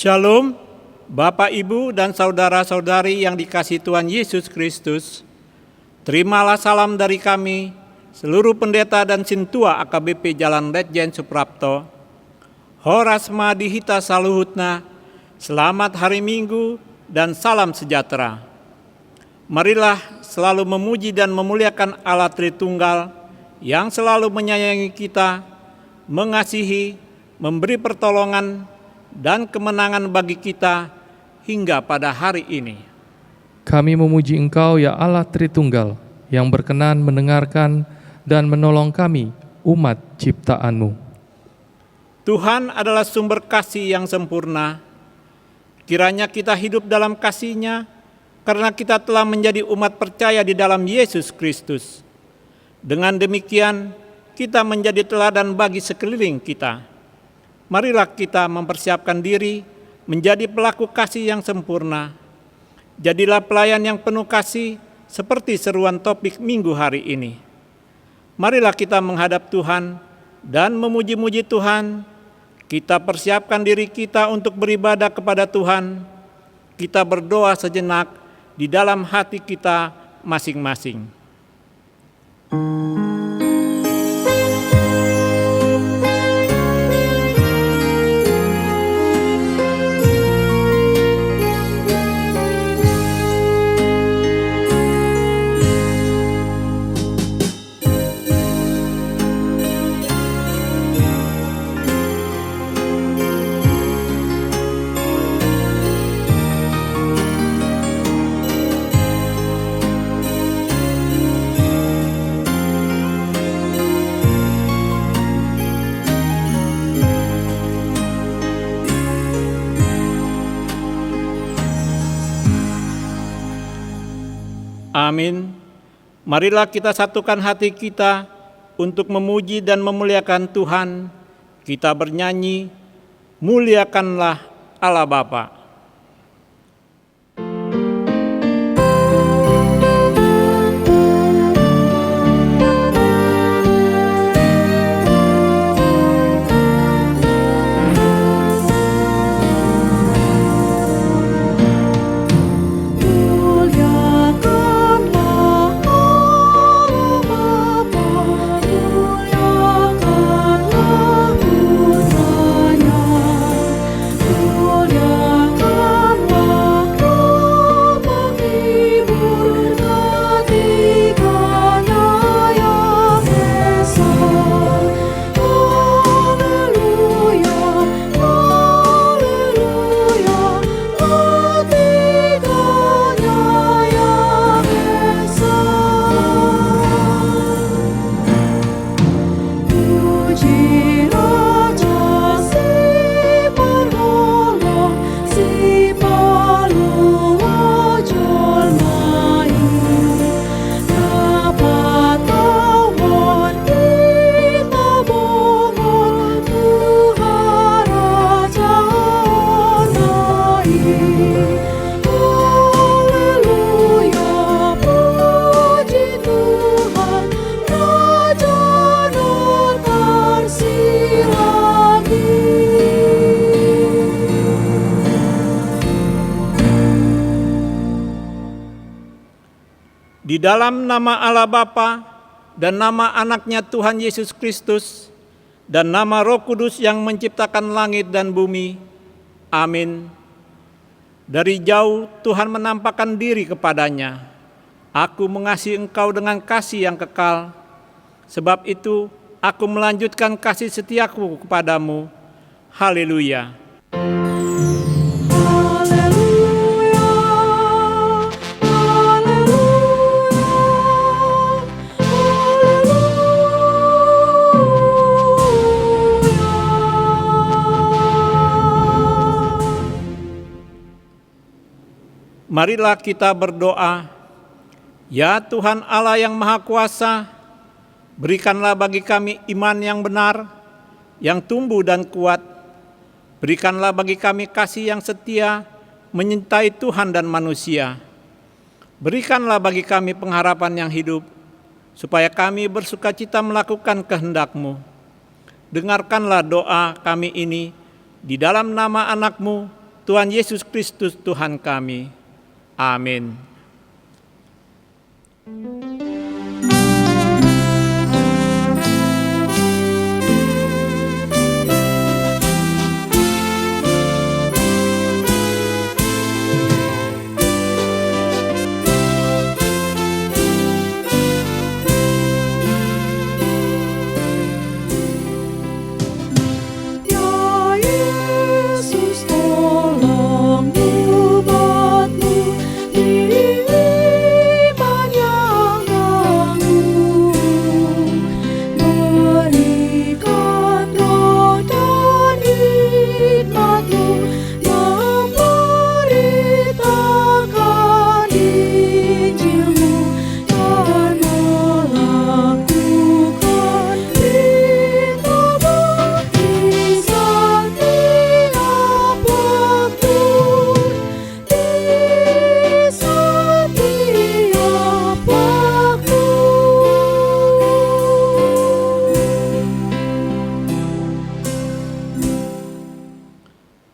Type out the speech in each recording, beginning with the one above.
Shalom, Bapak, Ibu, dan saudara-saudari yang dikasihi Tuhan Yesus Kristus. Terimalah salam dari kami, seluruh pendeta dan sintua AKBP Jalan Ledjen Suprapto. Horas Madihita Saluhutna, selamat hari Minggu dan salam sejahtera. Marilah selalu memuji dan memuliakan Allah Tritunggal yang selalu menyayangi kita, mengasihi, memberi pertolongan, dan kemenangan bagi kita hingga pada hari ini. Kami memuji Engkau ya Allah Tritunggal yang berkenan mendengarkan dan menolong kami umat ciptaan-Mu. Tuhan adalah sumber kasih yang sempurna. Kiranya kita hidup dalam kasih-Nya karena kita telah menjadi umat percaya di dalam Yesus Kristus. Dengan demikian kita menjadi teladan bagi sekeliling kita. Marilah kita mempersiapkan diri menjadi pelaku kasih yang sempurna. Jadilah pelayan yang penuh kasih seperti seruan topik minggu hari ini. Marilah kita menghadap Tuhan dan memuji-muji Tuhan. Kita persiapkan diri kita untuk beribadah kepada Tuhan. Kita berdoa sejenak di dalam hati kita masing-masing. Amin. Marilah kita satukan hati kita untuk memuji dan memuliakan Tuhan. Kita bernyanyi, muliakanlah Allah Bapa. Di dalam nama Allah Bapa dan nama Anaknya Tuhan Yesus Kristus dan nama Roh Kudus yang menciptakan langit dan bumi. Amin. Dari jauh Tuhan menampakkan diri kepadanya. Aku mengasihi engkau dengan kasih yang kekal. Sebab itu aku melanjutkan kasih setiaku kepadamu. Haleluya. Marilah kita berdoa. Ya Tuhan Allah yang Maha Kuasa, berikanlah bagi kami iman yang benar, yang tumbuh dan kuat. Berikanlah bagi kami kasih yang setia, menyintai Tuhan dan manusia. Berikanlah bagi kami pengharapan yang hidup, supaya kami bersukacita melakukan kehendak-Mu. Dengarkanlah doa kami ini di dalam nama anak-Mu, Tuhan Yesus Kristus Tuhan kami. Amin.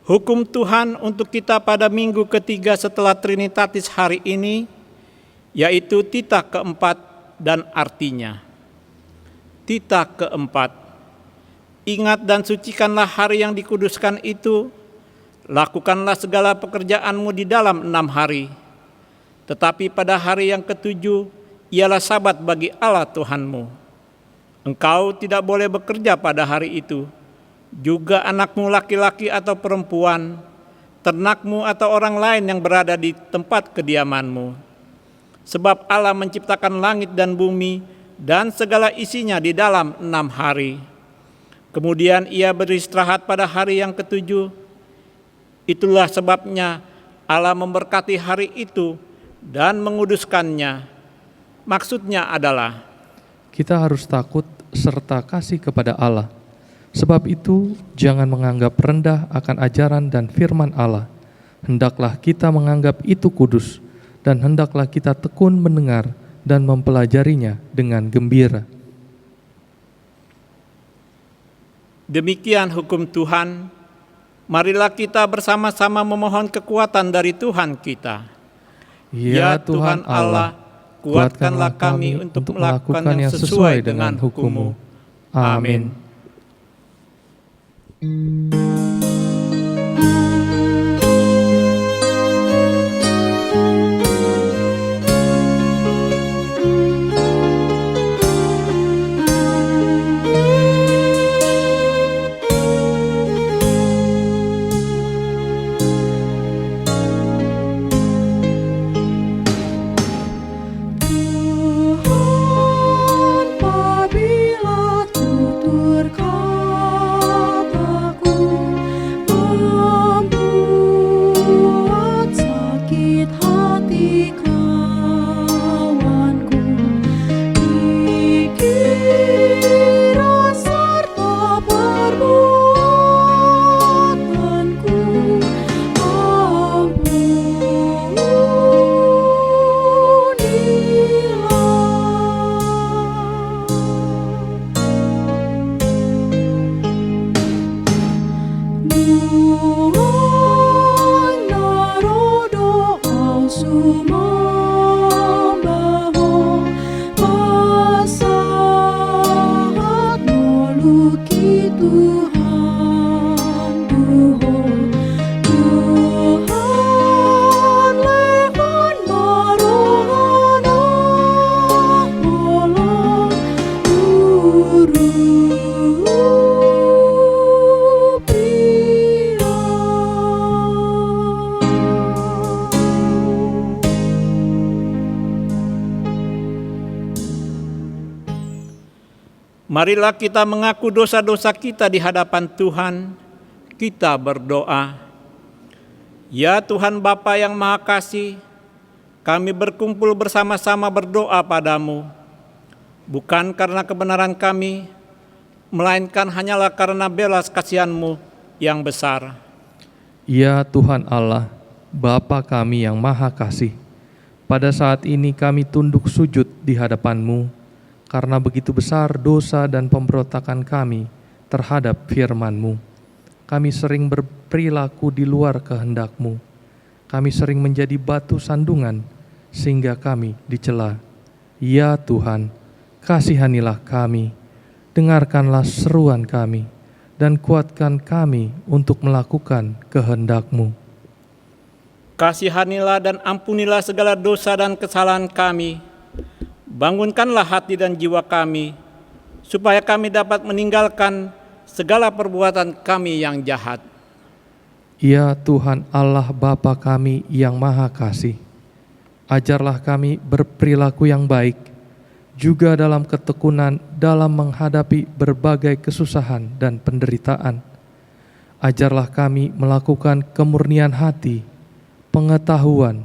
Hukum Tuhan untuk kita pada minggu ketiga setelah Trinitatis hari ini, yaitu titah keempat dan artinya. Titah keempat, ingat dan sucikanlah hari yang dikuduskan itu, lakukanlah segala pekerjaanmu di dalam 6 hari. Tetapi pada hari yang ketujuh, ialah sabat bagi Allah Tuhanmu. Engkau tidak boleh bekerja pada hari itu, juga anakmu laki-laki atau perempuan, ternakmu atau orang lain yang berada di tempat kediamanmu. Sebab Allah menciptakan langit dan bumi dan segala isinya di dalam 6 hari. Kemudian Ia beristirahat pada hari yang ketujuh. Itulah sebabnya Allah memberkati hari itu dan menguduskannya. Maksudnya adalah kita harus takut serta kasih kepada Allah. Sebab itu, jangan menganggap rendah akan ajaran dan firman Allah. Hendaklah kita menganggap itu kudus, dan hendaklah kita tekun mendengar dan mempelajarinya dengan gembira. Demikian hukum Tuhan. Marilah kita bersama-sama memohon kekuatan dari Tuhan kita. Ya Tuhan Allah, kuatkanlah kami untuk melakukan yang sesuai dengan hukum-Mu. Amin. Marilah kita mengaku dosa-dosa kita di hadapan Tuhan. Kita berdoa. Ya Tuhan Bapa yang Maha Kasih, kami berkumpul bersama-sama berdoa padamu, bukan karena kebenaran kami, melainkan hanyalah karena belas kasihan-Mu yang besar. Ya Tuhan Allah, Bapa kami yang Maha Kasih, Pada saat ini kami tunduk sujud di hadapan-Mu, karena begitu besar dosa dan pemberontakan kami terhadap firman-Mu. Kami sering berperilaku di luar kehendak-Mu. Kami sering menjadi batu sandungan, sehingga kami dicela. Ya Tuhan, kasihanilah kami, dengarkanlah seruan kami, dan kuatkan kami untuk melakukan kehendak-Mu. Kasihanilah dan ampunilah segala dosa dan kesalahan kami. Bangunkanlah hati dan jiwa kami, supaya kami dapat meninggalkan segala perbuatan kami yang jahat. Ya Tuhan Allah Bapa kami yang Maha Kasih, ajarlah kami berperilaku yang baik, juga dalam ketekunan dalam menghadapi berbagai kesusahan dan penderitaan. Ajarlah kami melakukan kemurnian hati, pengetahuan,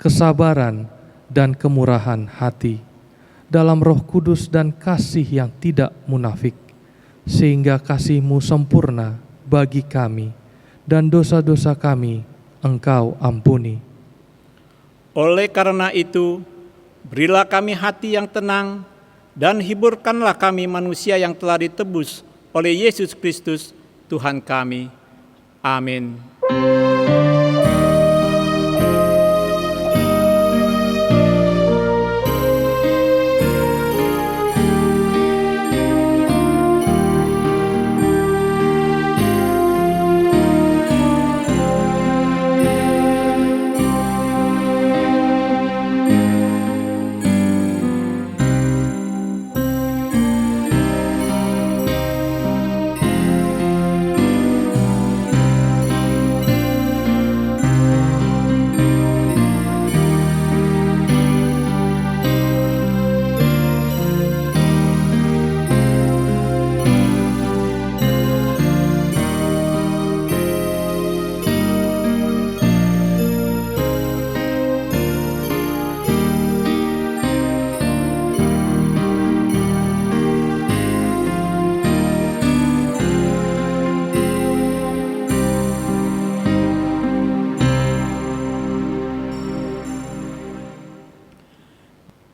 kesabaran, dan kemurahan hati dalam Roh Kudus dan kasih yang tidak munafik, sehingga kasih-Mu sempurna bagi kami dan dosa-dosa kami Engkau ampuni. Oleh karena itu, berilah kami hati yang tenang dan hiburkanlah kami manusia yang telah ditebus oleh Yesus Kristus Tuhan kami. Amin.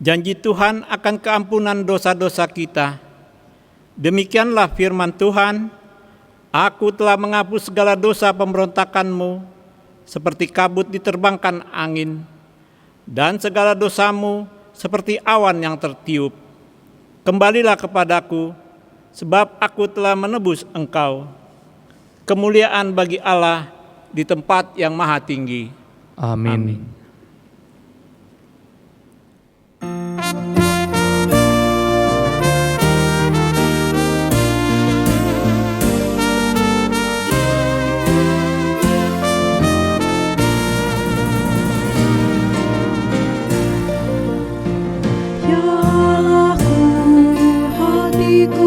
Janji Tuhan akan keampunan dosa-dosa kita. Demikianlah firman Tuhan, Aku telah menghapus segala dosa pemberontakanmu, seperti kabut diterbangkan angin, dan segala dosamu seperti awan yang tertiup. Kembalilah kepadaku, sebab aku telah menebus engkau. Kemuliaan bagi Allah di tempat yang maha tinggi. Amin.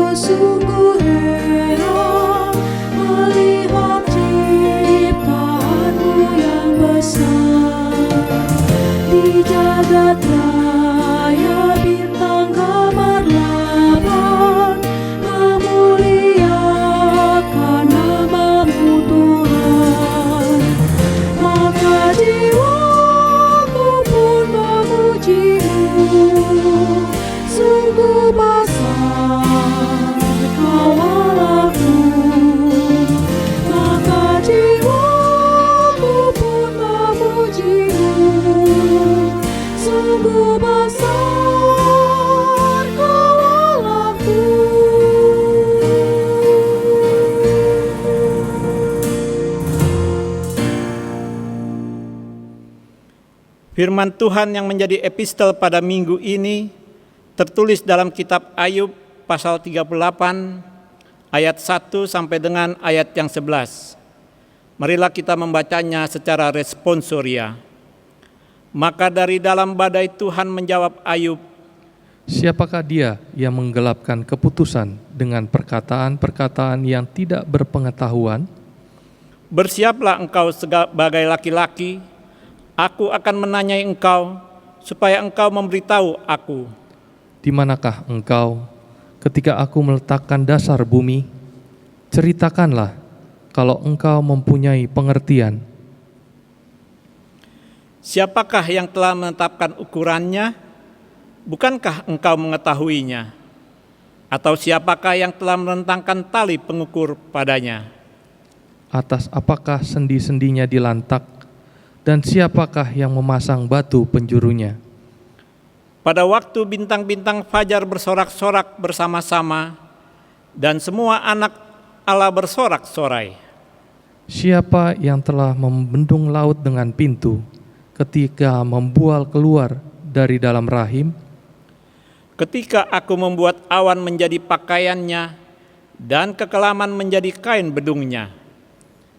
Sungguh heran melihat ciptaan-Mu yang besar. Di jagat raya bintang gemerlapan, memuliakan nama-Mu Tuhan. Maka jiwaku pun memuji-Mu, sungguh besar Kau Allahku. Maka jiwaku pun memuji-Mu, sungguh besar Kau Allahku. Firman Tuhan yang menjadi epistel pada minggu ini tertulis dalam kitab Ayub pasal 38 ayat 1 sampai dengan ayat yang 11. Marilah kita membacanya secara responsoria. Maka dari dalam badai Tuhan menjawab Ayub, Siapakah dia yang menggelapkan keputusan dengan perkataan-perkataan yang tidak berpengetahuan? bersiaplah engkau sebagai laki-laki, aku akan menanyai engkau, supaya engkau memberitahu aku. Di manakah engkau ketika aku meletakkan dasar bumi? Ceritakanlah kalau engkau mempunyai pengertian. Siapakah yang telah menetapkan ukurannya? Bukankah engkau mengetahuinya? Atau siapakah yang telah merentangkan tali pengukur padanya? Atas apakah sendi-sendinya dilantak, dan siapakah yang memasang batu penjurunya? Pada waktu bintang-bintang fajar bersorak-sorak bersama-sama, dan semua anak Allah bersorak-sorai. Siapa yang telah membendung laut dengan pintu, ketika membual keluar dari dalam rahim? Ketika aku membuat awan menjadi pakaiannya, dan kekelaman menjadi kain bedungnya.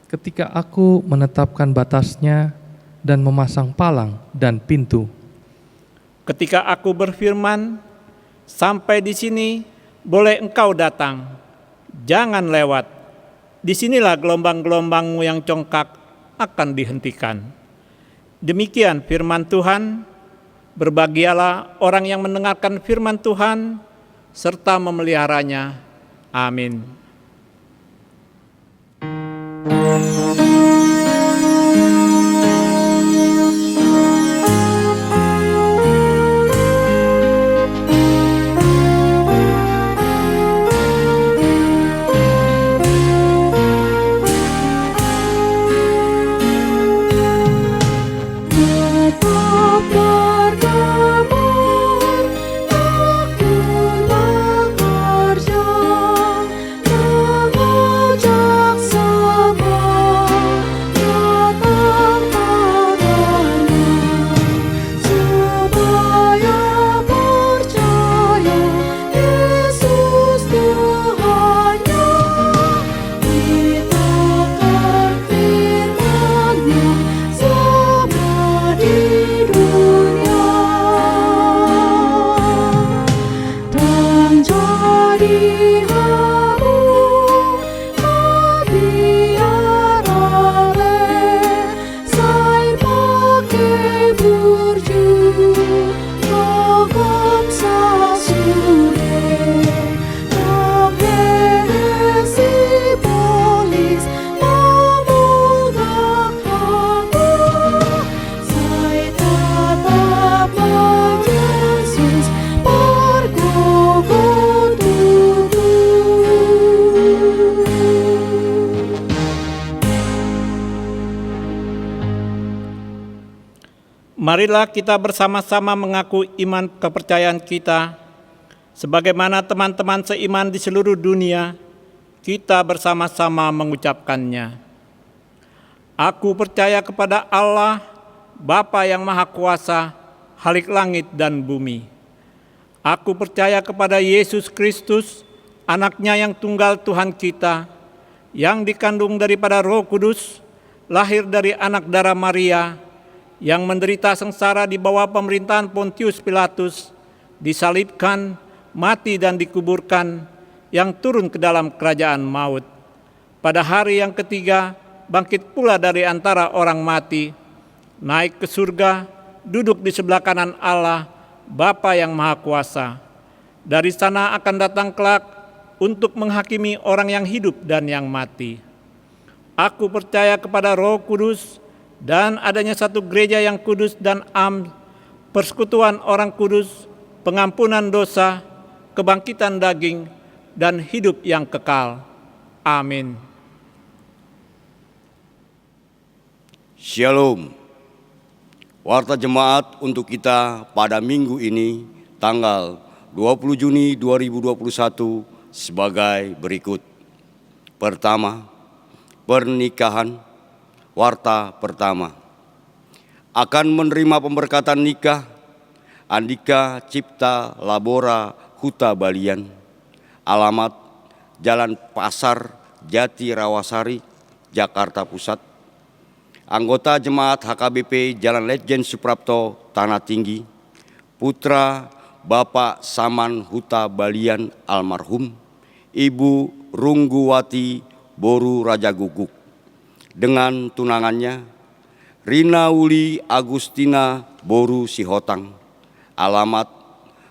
Ketika aku menetapkan batasnya dan memasang palang dan pintu. Ketika aku berfirman, sampai di sini boleh engkau datang, jangan lewat. Disinilah gelombang-gelombangmu yang congkak akan dihentikan. Demikian firman Tuhan. Berbahagialah orang yang mendengarkan firman Tuhan serta memeliharanya. Amin. Marilah kita bersama-sama mengaku iman kepercayaan kita, sebagaimana teman-teman seiman di seluruh dunia, kita bersama-sama mengucapkannya. Aku percaya kepada Allah, Bapa yang Maha Kuasa, Khalik langit dan bumi. Aku percaya kepada Yesus Kristus, Anak-Nya yang tunggal Tuhan kita, yang dikandung daripada Roh Kudus, lahir dari anak darah Maria, yang menderita sengsara di bawah pemerintahan Pontius Pilatus, disalibkan, mati dan dikuburkan, yang turun ke dalam kerajaan maut. Pada hari yang ketiga, bangkit pula dari antara orang mati, naik ke surga, duduk di sebelah kanan Allah, Bapa yang Maha Kuasa. Dari sana akan datang kelak untuk menghakimi orang yang hidup dan yang mati. Aku percaya kepada Roh Kudus, dan adanya satu gereja yang kudus dan persekutuan orang kudus, pengampunan dosa, kebangkitan daging, dan hidup yang kekal. Amin. Shalom. Warta jemaat untuk kita pada minggu ini, tanggal 20 Juni 2021 sebagai berikut. Pertama, pernikahan. Warta pertama, akan menerima pemberkatan nikah Andika Cipta Labora Huta Balian, alamat Jalan Pasar Jati Rawasari, Jakarta Pusat. Anggota Jemaat HKBP Jalan Letjen Suprapto Tanah Tinggi, putra Bapak Saman Huta Balian almarhum, Ibu Rungguwati Boru Raja Guguk, dengan tunangannya Rina Wuli Agustina Boru Sihotang, alamat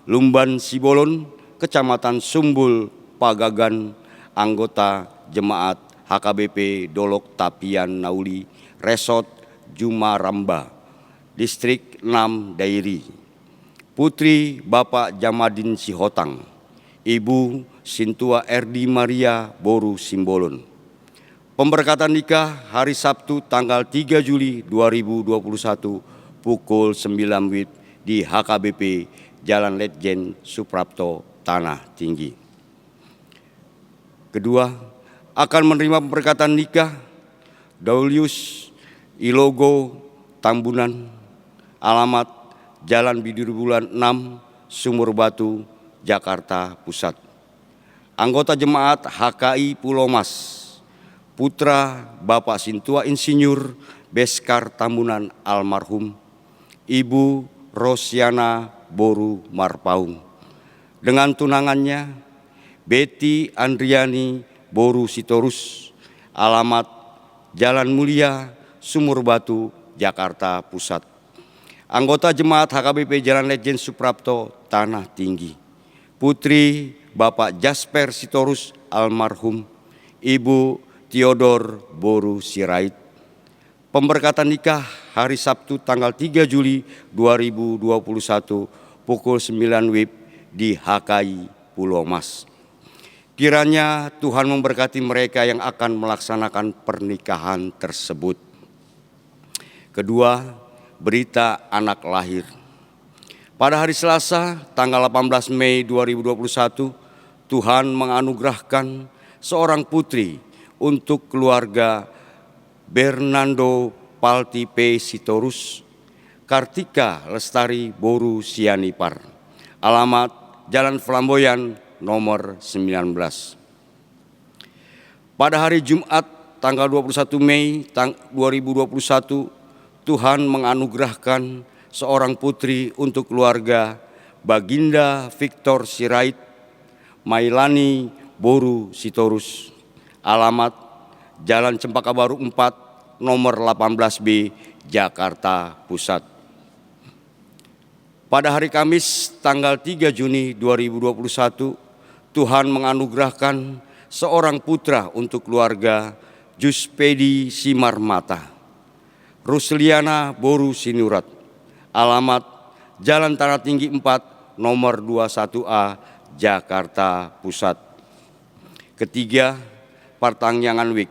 Lumban Sibolon, Kecamatan Sumbul Pagagan, anggota Jemaat HKBP Dolok Tapian Nauli Resort Jumaramba, Distrik 6 Dairi. Putri Bapak Jamadin Sihotang, Ibu Sintua Erdi Maria Boru Simbolon. Pemberkatan nikah hari Sabtu tanggal 3 Juli 2021 pukul 9 WIB di HKBP Jalan Letjen Suprapto, Tanah Tinggi. Kedua, akan menerima pemberkatan nikah Daulius Ilogo Tambunan, alamat Jalan Bidur Bulan 6, Sumur Batu, Jakarta Pusat. Anggota jemaat HKI Pulau Mas, putra Bapak Sintua Insinyur Beskar Tambunan almarhum, Ibu Rosiana Boru Marpaung, dengan tunangannya Betty Andriani Boru Sitorus, alamat Jalan Mulia, Sumur Batu, Jakarta Pusat. Anggota jemaat HKBP Jalan Letjen Suprapto, Tanah Tinggi, putri Bapak Jasper Sitorus almarhum, Ibu Theodor Boru Sirait. Pemberkatan nikah hari Sabtu tanggal 3 Juli 2021 pukul 9 WIB di HKI Pulau Mas. Kiranya Tuhan memberkati mereka yang akan melaksanakan pernikahan tersebut. Kedua, berita anak lahir. Pada hari Selasa tanggal 18 Mei 2021, Tuhan menganugerahkan seorang putri untuk keluarga Bernardo Palti P. Sitorus, Kartika Lestari Boru Sianipar, alamat Jalan Flamboyan nomor 19. Pada hari Jumat tanggal 21 Mei 2021, Tuhan menganugerahkan seorang putri untuk keluarga Baginda Victor Sirait, Mailani Boru Sitorus, alamat Jalan Cempaka Baru 4 nomor 18B, Jakarta Pusat. Pada hari Kamis tanggal 3 Juni 2021, Tuhan menganugerahkan seorang putra untuk keluarga Juspedi Simarmata, Rusliana Boru Sinurat, alamat Jalan Tanah Tinggi 4 nomor 21A, Jakarta Pusat. Ketiga, Partangyangan Week.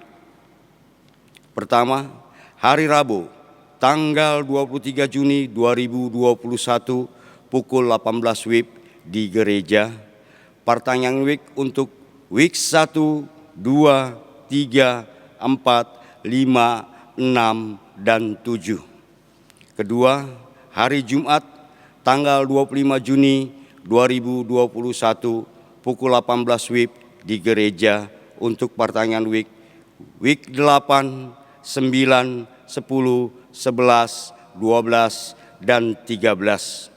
Pertama, hari Rabu tanggal 23 Juni 2021 pukul 18 WIB di gereja. Partangyangan Week untuk week 1, 2, 3, 4, 5, 6, dan 7. Kedua, hari Jumat tanggal 25 Juni 2021 pukul 18 WIB di gereja untuk Partangyangan Week 8, 9, 10, 11, 12, dan 13.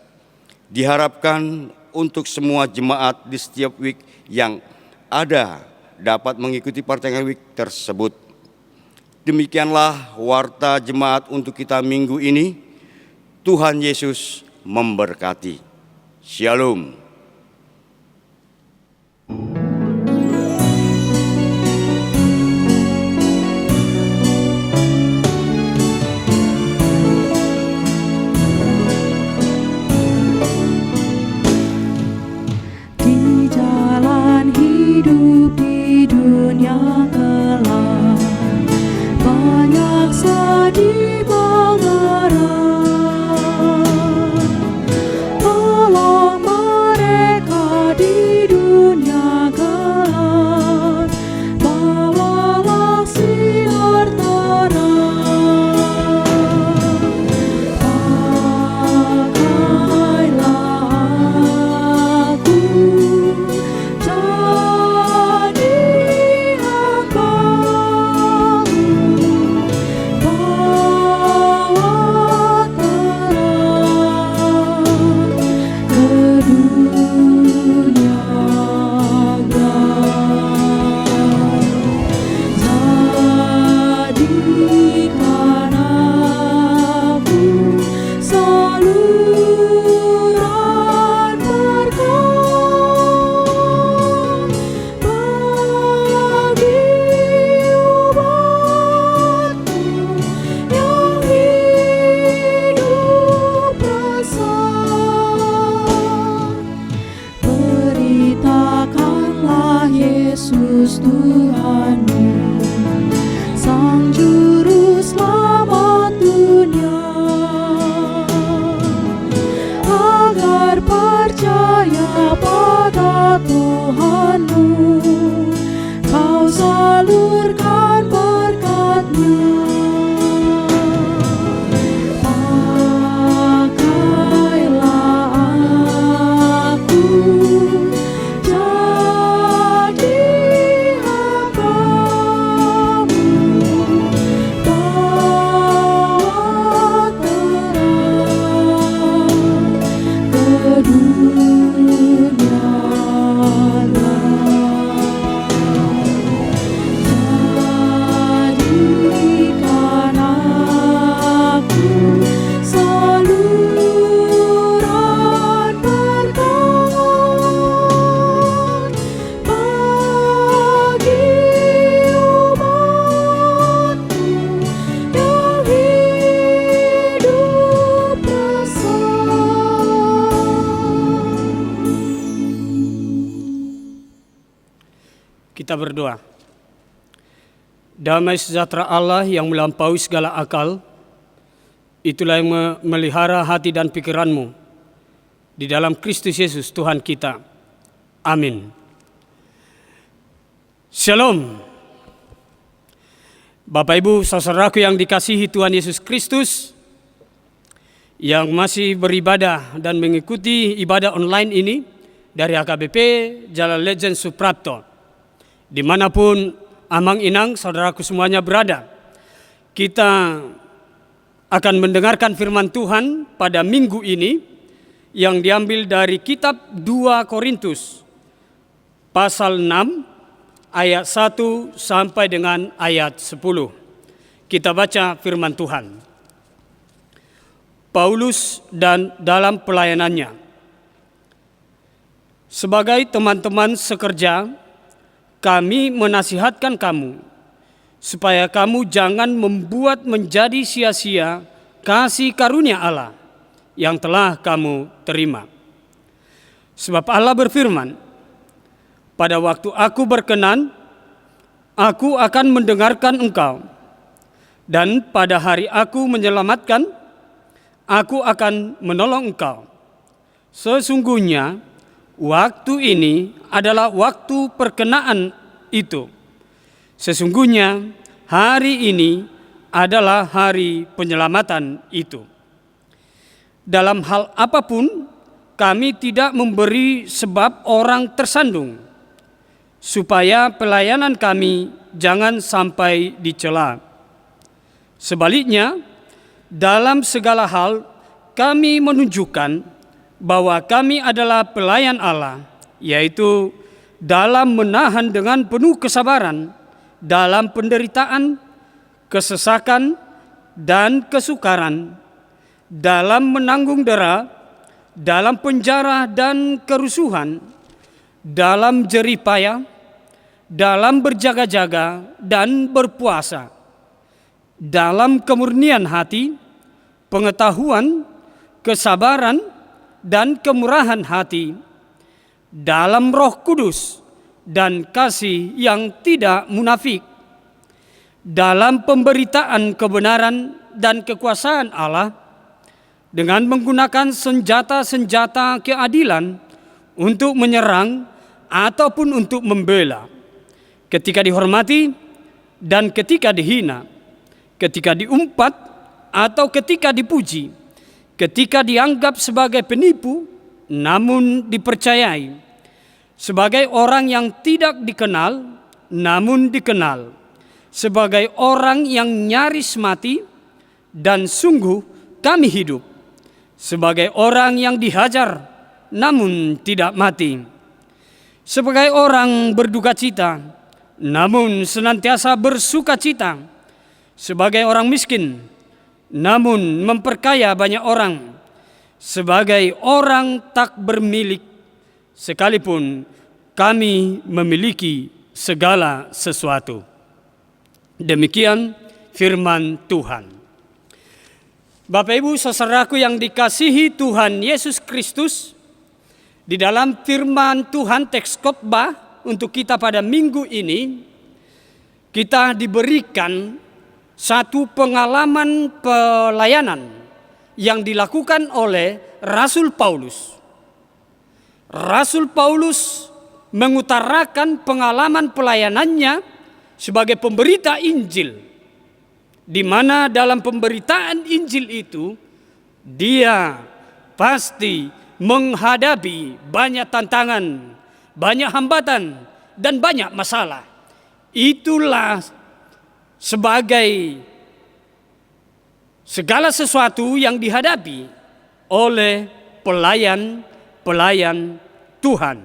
Diharapkan untuk semua jemaat di setiap week yang ada dapat mengikuti Partangyangan Week tersebut. Demikianlah warta jemaat untuk kita minggu ini. Tuhan Yesus memberkati. Shalom. Di jalan hidup di dunia gelap, banyak sedih mengera. Tolong Yesus Tuhanmu, Sang Juru Selamat dunia, agar percaya pada Tuhanmu, kau salurkan berkat-Nya. Kita berdoa. Damai sejahtera Allah yang melampaui segala akal, itulah yang memelihara hati dan pikiranmu di dalam Kristus Yesus Tuhan kita. Amin. Shalom. Bapak Ibu saudaraku yang dikasihi Tuhan Yesus Kristus, yang masih beribadah dan mengikuti ibadah online ini dari HKBP Jalan Legend Suprapto, dimanapun amang inang saudaraku semuanya berada. Kita akan mendengarkan firman Tuhan pada minggu ini yang diambil dari kitab 2 Korintus pasal 6 ayat 1 sampai dengan ayat 10. Kita baca firman Tuhan. Paulus dan dalam pelayanannya. Sebagai teman-teman sekerja, kami menasihatkan kamu, supaya kamu jangan membuat menjadi sia-sia kasih karunia Allah yang telah kamu terima. Sebab Allah berfirman, pada waktu aku berkenan, aku akan mendengarkan engkau, dan pada hari aku menyelamatkan, aku akan menolong engkau. Sesungguhnya, waktu ini adalah waktu perkenaan itu. Sesungguhnya hari ini adalah hari penyelamatan itu. Dalam hal apapun, kami tidak memberi sebab orang tersandung, supaya pelayanan kami jangan sampai dicela. Sebaliknya, dalam segala hal kami menunjukkan bahwa kami adalah pelayan Allah, yaitu dalam menahan dengan penuh kesabaran, dalam penderitaan, kesesakan, dan kesukaran, dalam menanggung dera, dalam penjara dan kerusuhan, dalam jerih payah, dalam berjaga-jaga dan berpuasa, dalam kemurnian hati, pengetahuan, kesabaran, dan kemurahan hati, dalam Roh Kudus dan kasih yang tidak munafik, dalam pemberitaan kebenaran dan kekuasaan Allah, dengan menggunakan senjata-senjata keadilan untuk menyerang ataupun untuk membela, ketika dihormati dan ketika dihina, ketika diumpat atau ketika dipuji, ketika dianggap sebagai penipu namun dipercayai, sebagai orang yang tidak dikenal namun dikenal, sebagai orang yang nyaris mati dan sungguh kami hidup, sebagai orang yang dihajar namun tidak mati, sebagai orang berduka cita namun senantiasa bersuka cita, sebagai orang miskin namun memperkaya banyak orang, sebagai orang tak bermilik sekalipun kami memiliki segala sesuatu. Demikian firman Tuhan. Bapak Ibu saudaraku yang dikasihi Tuhan Yesus Kristus, di dalam firman Tuhan teks khotbah untuk kita pada minggu ini, kita diberikan satu pengalaman pelayanan yang dilakukan oleh Rasul Paulus. Rasul Paulus mengutarakan pengalaman pelayanannya sebagai pemberita Injil, di mana dalam pemberitaan Injil itu dia pasti menghadapi banyak tantangan, banyak hambatan, dan banyak masalah. Itulah sebagai segala sesuatu yang dihadapi oleh pelayan-pelayan Tuhan.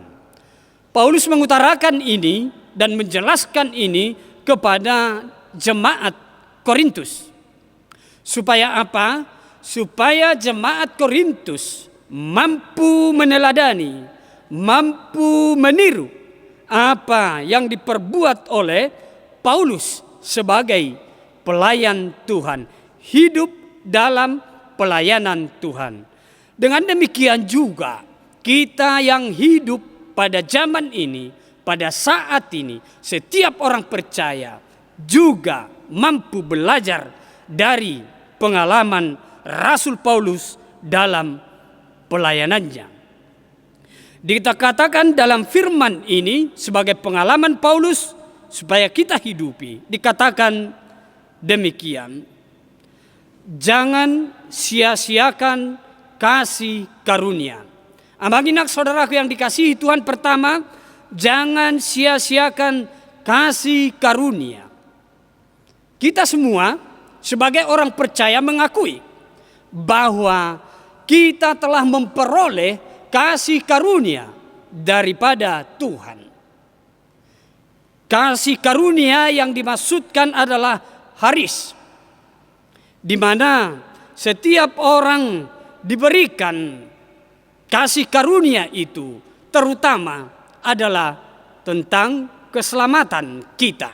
Paulus mengutarakan ini dan menjelaskan ini kepada jemaat Korintus. Supaya apa? Supaya jemaat Korintus mampu meneladani, mampu meniru apa yang diperbuat oleh Paulus sebagai pelayan Tuhan, hidup dalam pelayanan Tuhan. Dengan demikian juga kita yang hidup pada zaman ini, pada saat ini, setiap orang percaya juga mampu belajar dari pengalaman Rasul Paulus dalam pelayanannya. Dikatakan dalam firman ini sebagai pengalaman Paulus supaya kita hidupi. Dikatakan demikian. Jangan sia-siakan kasih karunia. Amaginak saudaraku yang dikasihi Tuhan, pertama, jangan sia-siakan kasih karunia. Kita semua sebagai orang percaya mengakui bahwa kita telah memperoleh kasih karunia daripada Tuhan. Kasih karunia yang dimaksudkan adalah haris, di mana setiap orang diberikan kasih karunia itu, terutama adalah tentang keselamatan kita.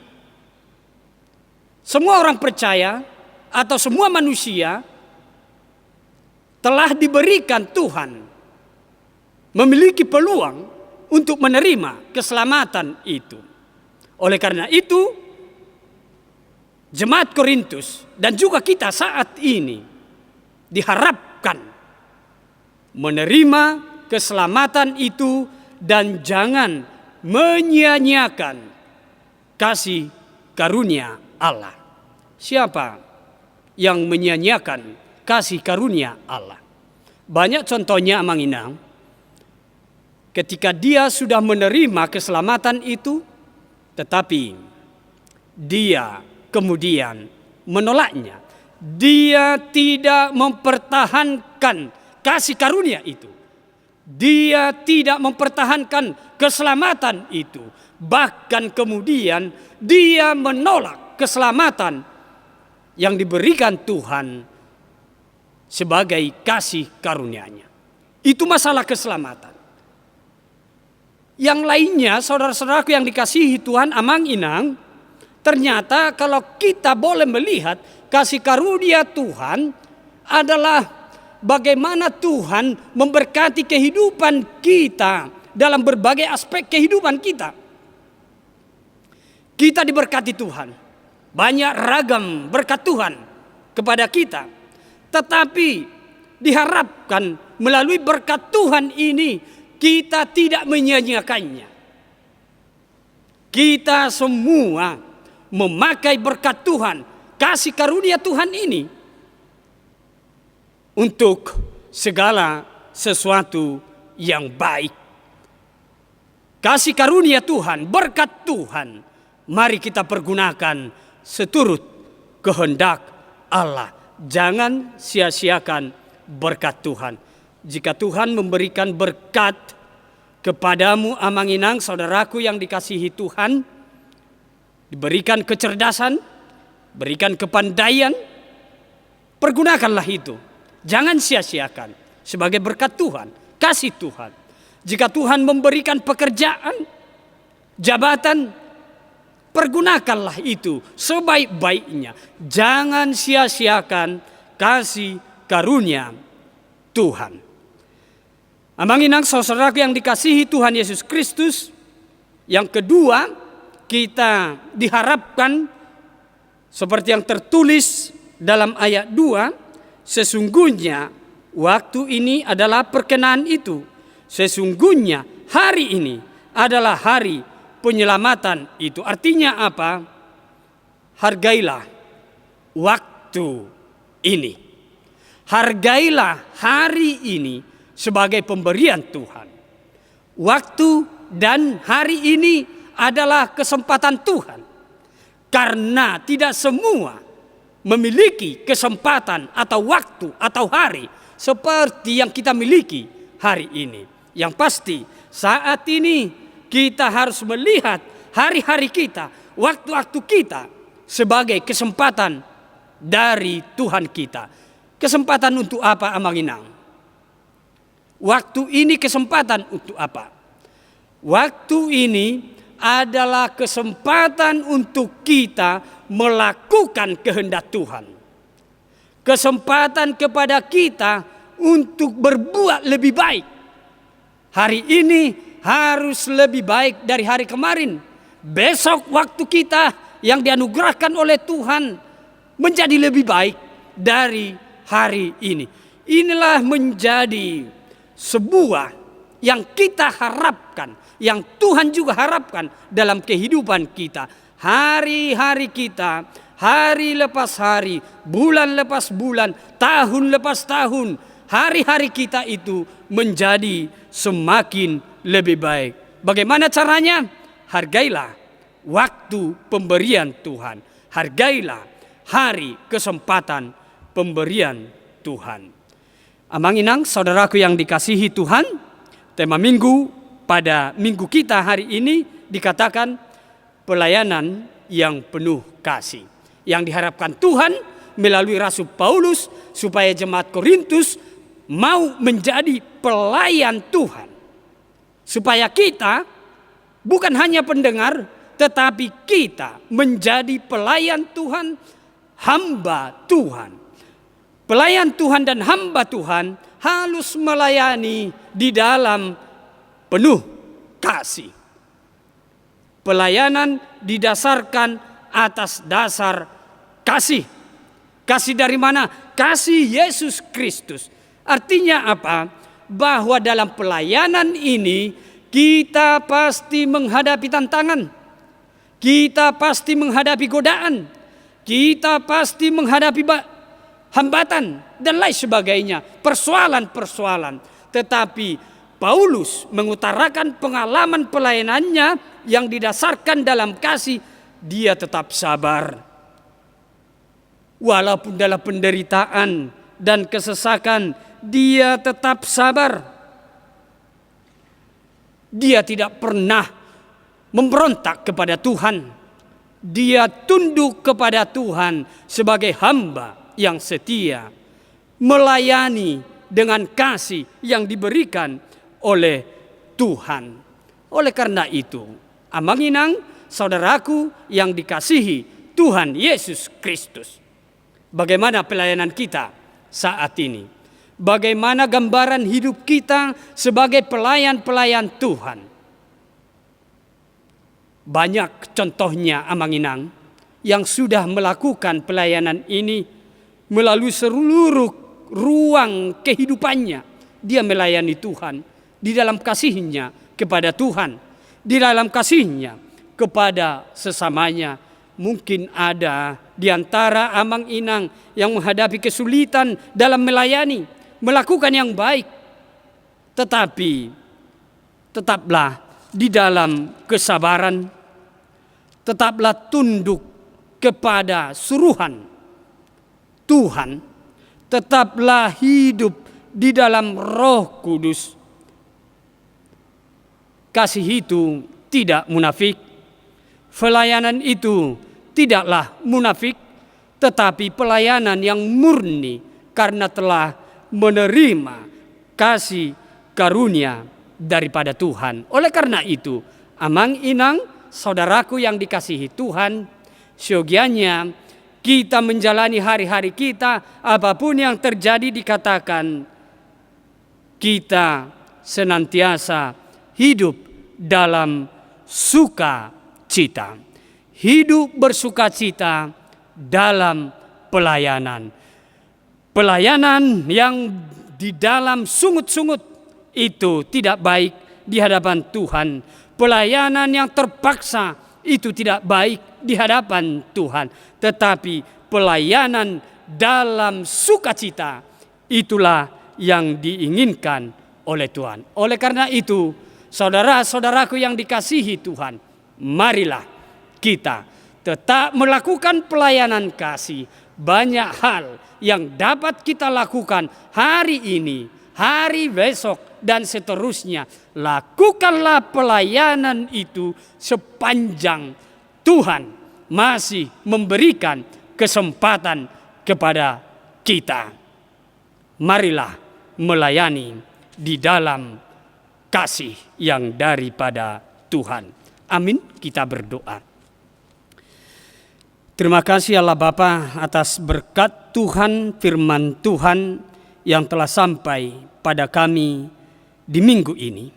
Semua orang percaya atau semua manusia telah diberikan Tuhan memiliki peluang untuk menerima keselamatan itu. Oleh karena itu, jemaat Korintus dan juga kita saat ini diharapkan menerima keselamatan itu dan jangan menyia-nyiakan kasih karunia Allah. Siapa yang menyia-nyiakan kasih karunia Allah? Banyak contohnya Amang Inang. Ketika dia sudah menerima keselamatan itu, tetapi dia kemudian menolaknya. Dia tidak mempertahankan kasih karunia itu. Dia tidak mempertahankan keselamatan itu. Bahkan kemudian dia menolak keselamatan yang diberikan Tuhan sebagai kasih karunia-Nya. Itu masalah keselamatan. Yang lainnya, saudara-saudaraku yang dikasihi Tuhan, Amang Inang, ternyata kalau kita boleh melihat kasih karunia Tuhan adalah bagaimana Tuhan memberkati kehidupan kita dalam berbagai aspek kehidupan kita. Kita diberkati Tuhan. Banyak ragam berkat Tuhan kepada kita. Tetapi diharapkan melalui berkat Tuhan ini kita tidak menyia-nyiakannya. Kita semua memakai berkat Tuhan, kasih karunia Tuhan ini untuk segala sesuatu yang baik. Kasih karunia Tuhan, berkat Tuhan, mari kita pergunakan seturut kehendak Allah. Jangan sia-siakan berkat Tuhan. Jika Tuhan memberikan berkat kepadamu, Amang Inang, saudaraku yang dikasihi Tuhan, diberikan kecerdasan, berikan kepandaian, pergunakanlah itu. Jangan sia-siakan sebagai berkat Tuhan, kasih Tuhan. Jika Tuhan memberikan pekerjaan, jabatan, pergunakanlah itu sebaik-baiknya. Jangan sia-siakan kasih karunia Tuhan. Amang Inang, saudaraku yang dikasihi Tuhan Yesus Kristus, Yang kedua, kita diharapkan seperti yang tertulis dalam ayat 2, sesungguhnya waktu ini adalah perkenaan itu. Sesungguhnya hari ini adalah hari penyelamatan itu. Artinya apa? Hargailah waktu ini. Hargailah hari ini sebagai pemberian Tuhan. Waktu dan hari ini adalah kesempatan Tuhan. Karena tidak semua memiliki kesempatan atau waktu atau hari seperti yang kita miliki hari ini. Yang pasti saat ini kita harus melihat hari-hari kita, waktu-waktu kita sebagai kesempatan dari Tuhan kita. Kesempatan untuk apa, Amanginang? Waktu ini kesempatan untuk apa? Waktu ini adalah kesempatan untuk kita melakukan kehendak Tuhan. Kesempatan kepada kita untuk berbuat lebih baik. Hari ini harus lebih baik dari hari kemarin. Besok waktu kita yang dianugerahkan oleh Tuhan menjadi lebih baik dari hari ini. Inilah menjadi sebuah yang kita harapkan, yang Tuhan juga harapkan dalam kehidupan kita. Hari-hari kita, hari lepas hari, bulan lepas bulan, tahun lepas tahun, hari-hari kita itu menjadi semakin lebih baik. Bagaimana caranya? Hargailah waktu pemberian Tuhan. Hargailah hari kesempatan pemberian Tuhan. Amanginang, saudaraku yang dikasihi Tuhan, tema minggu pada minggu kita hari ini dikatakan pelayanan yang penuh kasih. Yang diharapkan Tuhan melalui Rasul Paulus supaya jemaat Korintus mau menjadi pelayan Tuhan. Supaya kita bukan hanya pendengar, tetapi kita menjadi pelayan Tuhan, hamba Tuhan. Pelayan Tuhan dan hamba Tuhan harus melayani di dalam penuh kasih. Pelayanan didasarkan atas dasar kasih. Kasih dari mana? Kasih Yesus Kristus. Artinya apa? Bahwa dalam pelayanan ini kita pasti menghadapi tantangan. Kita pasti menghadapi godaan. Kita pasti menghadapi hambatan dan lain sebagainya. Persoalan-persoalan. Tetapi Paulus mengutarakan pengalaman pelayanannya yang didasarkan dalam kasih. Dia tetap sabar. Walaupun dalam penderitaan dan kesesakan, dia tetap sabar. Dia tidak pernah memberontak kepada Tuhan. Dia tunduk kepada Tuhan sebagai hamba yang setia, melayani dengan kasih yang diberikan oleh Tuhan. Oleh karena itu, Amanginang, saudaraku yang dikasihi Tuhan Yesus Kristus, bagaimana pelayanan kita saat ini? Bagaimana gambaran hidup kita sebagai pelayan-pelayan Tuhan? Banyak contohnya Amanginang yang sudah melakukan pelayanan ini melalui seluruh ruang kehidupannya. Dia melayani Tuhan di dalam kasihnya kepada Tuhan, di dalam kasihnya kepada sesamanya. Mungkin ada di antara Amanginang yang menghadapi kesulitan dalam melayani, melakukan yang baik. Tetapi tetaplah di dalam kesabaran, tetaplah tunduk kepada suruhan Tuhan, tetaplah hidup di dalam Roh Kudus. Kasih itu tidak munafik. Pelayanan itu tidaklah munafik, tetapi pelayanan yang murni karena telah menerima kasih karunia daripada Tuhan. Oleh karena itu, Amanginang, saudaraku yang dikasihi Tuhan, siogianya kita menjalani hari-hari kita, apapun yang terjadi dikatakan kita senantiasa hidup dalam sukacita. Hidup bersukacita dalam pelayanan. Pelayanan yang di dalam sungut-sungut itu tidak baik di hadapan Tuhan. Pelayanan yang terpaksa itu tidak baik di hadapan Tuhan. Tetapi pelayanan dalam sukacita itulah yang diinginkan oleh Tuhan. Oleh karena itu, saudara-saudaraku yang dikasihi Tuhan, marilah kita tetap melakukan pelayanan kasih. Banyak hal yang dapat kita lakukan hari ini, hari besok, dan seterusnya. Lakukanlah pelayanan itu sepanjang Tuhan masih memberikan kesempatan kepada kita. Marilah melayani di dalam kasih yang daripada Tuhan. Amin. Kita berdoa. Terima kasih Allah Bapa atas berkat Tuhan, firman Tuhan yang telah sampai pada kami di minggu ini,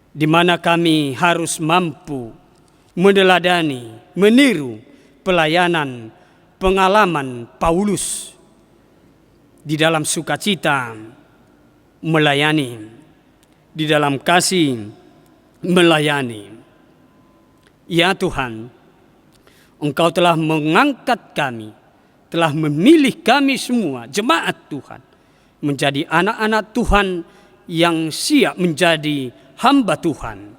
di mana kami harus mampu meneladani, meniru pelayanan, pengalaman Paulus di dalam sukacita melayani, di dalam kasih melayani. Ya Tuhan, Engkau telah mengangkat kami, telah memilih kami semua, jemaat Tuhan, menjadi anak-anak Tuhan yang siap menjadi hamba Tuhan,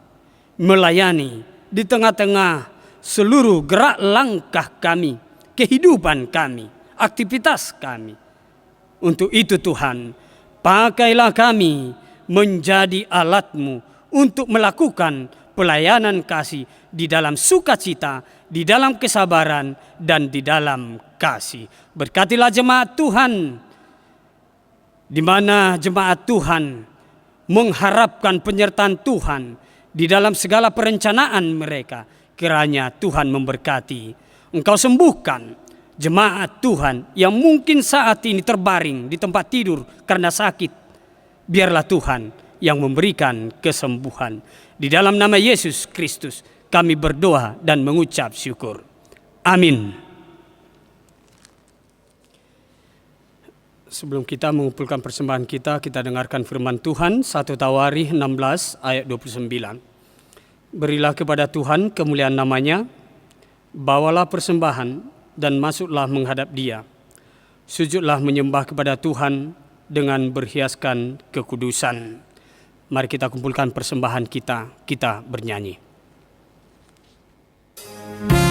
melayani di tengah-tengah seluruh gerak langkah kami, kehidupan kami, aktivitas kami. Untuk itu Tuhan, pakailah kami menjadi alat-Mu untuk melakukan pelayanan kasih di dalam sukacita, di dalam kesabaran, dan di dalam kasih. Berkatilah jemaat Tuhan, di mana jemaat Tuhan mengharapkan penyertaan Tuhan di dalam segala perencanaan mereka. Kiranya Tuhan memberkati. Engkau sembuhkan jemaat Tuhan yang mungkin saat ini terbaring di tempat tidur karena sakit. Biarlah Tuhan yang memberikan kesembuhan. Di dalam nama Yesus Kristus kami berdoa dan mengucap syukur. Amin. Sebelum kita mengumpulkan persembahan kita dengarkan firman Tuhan 1 Tawarikh 16 ayat 29. Berilah kepada Tuhan kemuliaan namanya, bawalah persembahan dan masuklah menghadap Dia. Sujudlah menyembah kepada Tuhan dengan berhiaskan kekudusan. Mari kita kumpulkan persembahan kita bernyanyi. Mama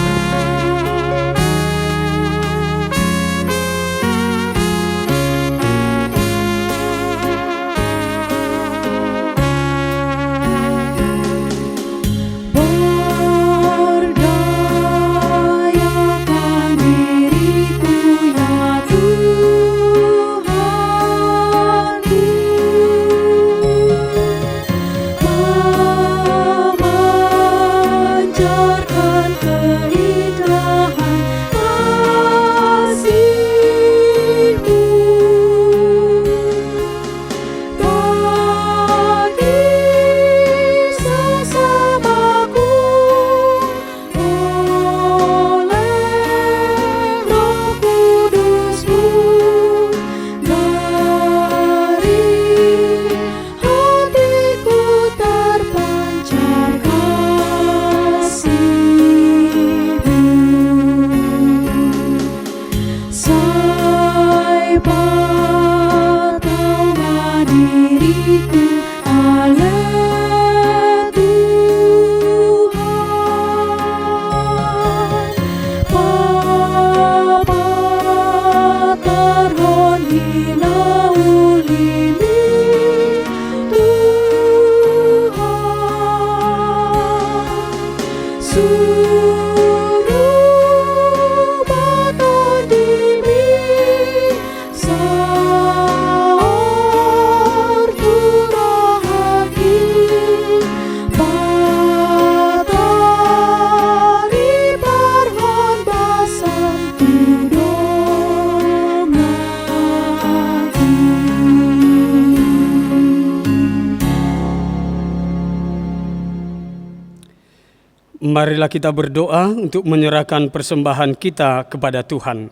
Marilah kita berdoa untuk menyerahkan persembahan kita kepada Tuhan.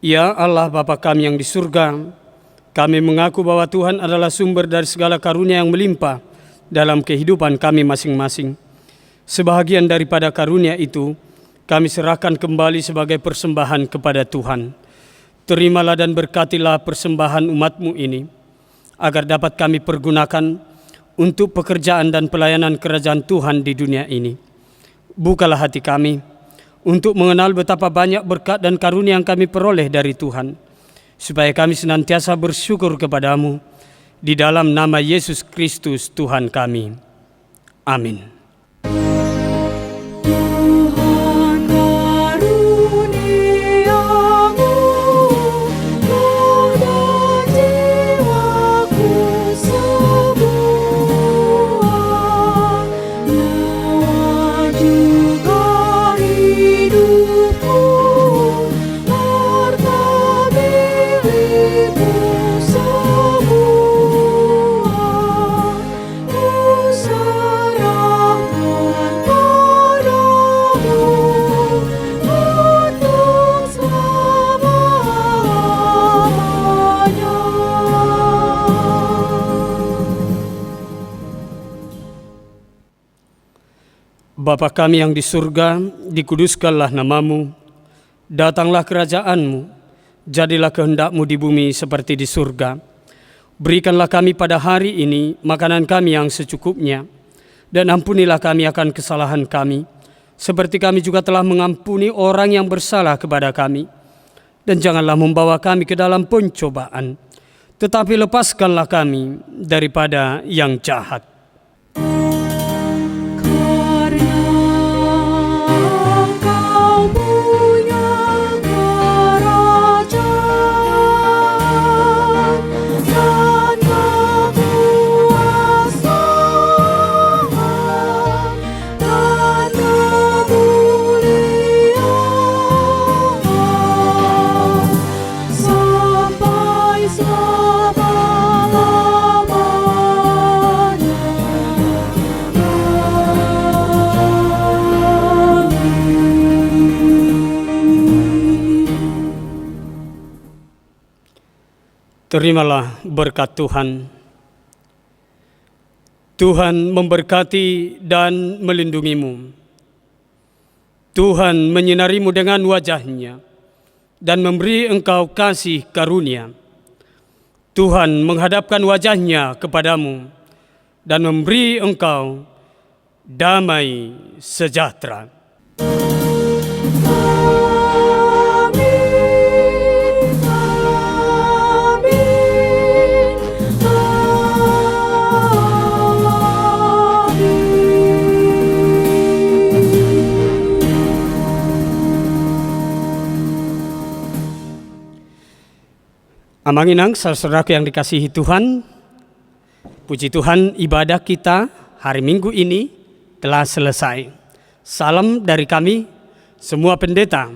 Ya Allah Bapa kami yang di surga, kami mengaku bahwa Tuhan adalah sumber dari segala karunia yang melimpah dalam kehidupan kami masing-masing. Sebahagian daripada karunia itu, kami serahkan kembali sebagai persembahan kepada Tuhan. Terimalah dan berkatilah persembahan umat-Mu ini, agar dapat kami pergunakan untuk pekerjaan dan pelayanan kerajaan Tuhan di dunia ini. Bukalah hati kami untuk mengenal betapa banyak berkat dan karunia yang kami peroleh dari Tuhan, supaya kami senantiasa bersyukur kepadamu di dalam nama Yesus Kristus Tuhan kami. Amin. Tuhan karuniamu, roh dan jiwaku semua, nyawa juga hidupku, harta milikku semua, ku serahkan padamu untuk selamanya. Bapa kami yang di surga, dikuduskanlah namamu, datanglah kerajaanmu, jadilah kehendak-Mu di bumi seperti di surga. Berikanlah kami pada hari ini makanan kami yang secukupnya, dan ampunilah kami akan kesalahan kami, seperti kami juga telah mengampuni orang yang bersalah kepada kami. Dan janganlah membawa kami ke dalam pencobaan, tetapi lepaskanlah kami daripada yang jahat. Karena Engkau punya kerajaan dan kekuasaan dan kemuliaan sampai Terimalah berkat Tuhan. Tuhan memberkati dan melindungimu. Tuhan menyinarimu dengan wajah-Nya dan memberi engkau kasih karunia. Tuhan menghadapkan wajah-Nya kepadamu dan memberi engkau damai sejahtera. Amanginang, saudara-saudaraku yang dikasihi Tuhan, puji Tuhan, ibadah kita hari Minggu ini telah selesai. Salam dari kami, semua pendeta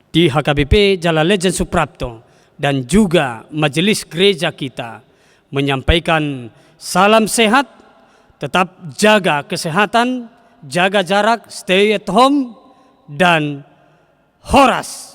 di HKBP Jalan Lejen Suprapto dan juga majelis gereja kita menyampaikan salam sehat, tetap jaga kesehatan, jaga jarak, stay at home, dan horas.